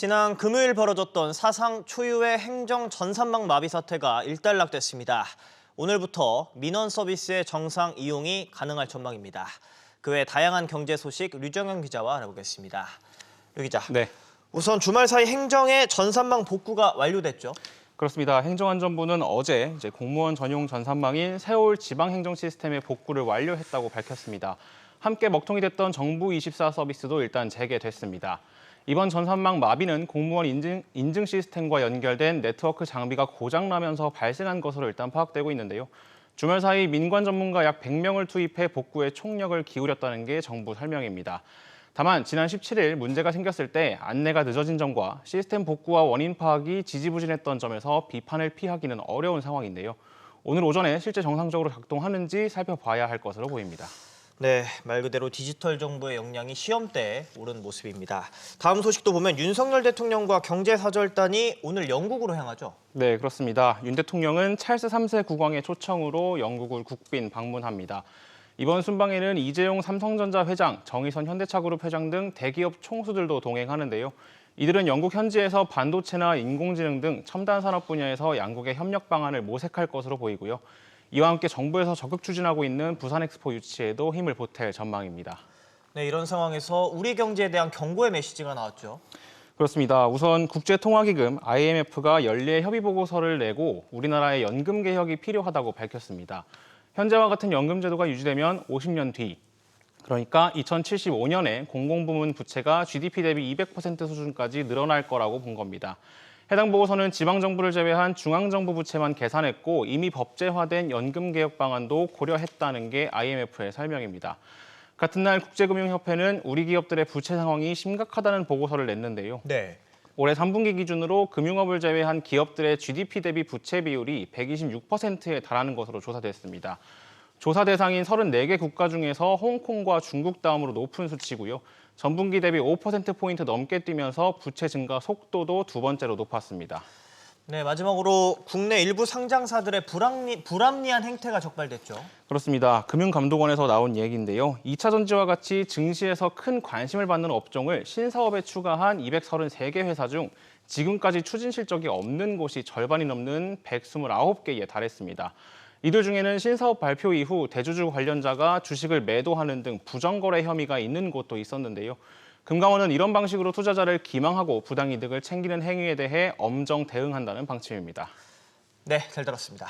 지난 금요일 벌어졌던 사상 초유의 행정 전산망 마비 사태가 일단락됐습니다. 오늘부터 민원 서비스의 정상 이용이 가능할 전망입니다. 그 외 다양한 경제 소식 류정현 기자와 알아보겠습니다. 류 기자, 네. 우선 주말 사이 행정의 전산망 복구가 완료됐죠? 그렇습니다. 행정안전부는 어제 공무원 전용 전산망인 세월 지방행정 시스템의 복구를 완료했다고 밝혔습니다. 함께 먹통이 됐던 정부24 서비스도 일단 재개됐습니다. 이번 전산망 마비는 공무원 인증 시스템과 연결된 네트워크 장비가 고장나면서 발생한 것으로 일단 파악되고 있는데요. 주말 사이 민관 전문가 약 100명을 투입해 복구에 총력을 기울였다는 게 정부 설명입니다. 다만 지난 17일 문제가 생겼을 때 안내가 늦어진 점과 시스템 복구와 원인 파악이 지지부진했던 점에서 비판을 피하기는 어려운 상황인데요. 오늘 오전에 실제 정상적으로 작동하는지 살펴봐야 할 것으로 보입니다. 네, 말 그대로 디지털 정부의 역량이 시험대에 오른 모습입니다. 다음 소식도 보면 윤석열 대통령과 경제사절단이 오늘 영국으로 향하죠? 네, 그렇습니다. 윤 대통령은 찰스 3세 국왕의 초청으로 영국을 국빈 방문합니다. 이번 순방에는 이재용 삼성전자 회장, 정의선 현대차그룹 회장 등 대기업 총수들도 동행하는데요. 이들은 영국 현지에서 반도체나 인공지능 등 첨단 산업 분야에서 양국의 협력 방안을 모색할 것으로 보이고요. 이와 함께 정부에서 적극 추진하고 있는 부산 엑스포 유치에도 힘을 보탤 전망입니다. 네, 이런 상황에서 우리 경제에 대한 경고의 메시지가 나왔죠. 그렇습니다. 우선 국제통화기금 IMF가 연례 협의 보고서를 내고 우리나라의 연금 개혁이 필요하다고 밝혔습니다. 현재와 같은 연금 제도가 유지되면 50년 뒤, 그러니까 2075년에 공공부문 부채가 GDP 대비 200% 수준까지 늘어날 거라고 본 겁니다. 해당 보고서는 지방정부를 제외한 중앙정부 부채만 계산했고 이미 법제화된 연금개혁 방안도 고려했다는 게 IMF의 설명입니다. 같은 날 국제금융협회는 우리 기업들의 부채 상황이 심각하다는 보고서를 냈는데요. 네. 올해 3분기 기준으로 금융업을 제외한 기업들의 GDP 대비 부채 비율이 126%에 달하는 것으로 조사됐습니다. 조사 대상인 34개 국가 중에서 홍콩과 중국 다음으로 높은 수치고요. 전분기 대비 5%포인트 넘게 뛰면서 부채 증가 속도도 두 번째로 높았습니다. 네, 마지막으로 국내 일부 상장사들의 불합리한 행태가 적발됐죠. 그렇습니다. 금융감독원에서 나온 얘기인데요. 2차 전지와 같이 증시에서 큰 관심을 받는 업종을 신사업에 추가한 233개 회사 중 지금까지 추진 실적이 없는 곳이 절반이 넘는 129개에 달했습니다. 이들 중에는 신사업 발표 이후 대주주 관련자가 주식을 매도하는 등 부정거래 혐의가 있는 곳도 있었는데요. 금감원은 이런 방식으로 투자자를 기망하고 부당이득을 챙기는 행위에 대해 엄정 대응한다는 방침입니다. 네, 잘 들었습니다.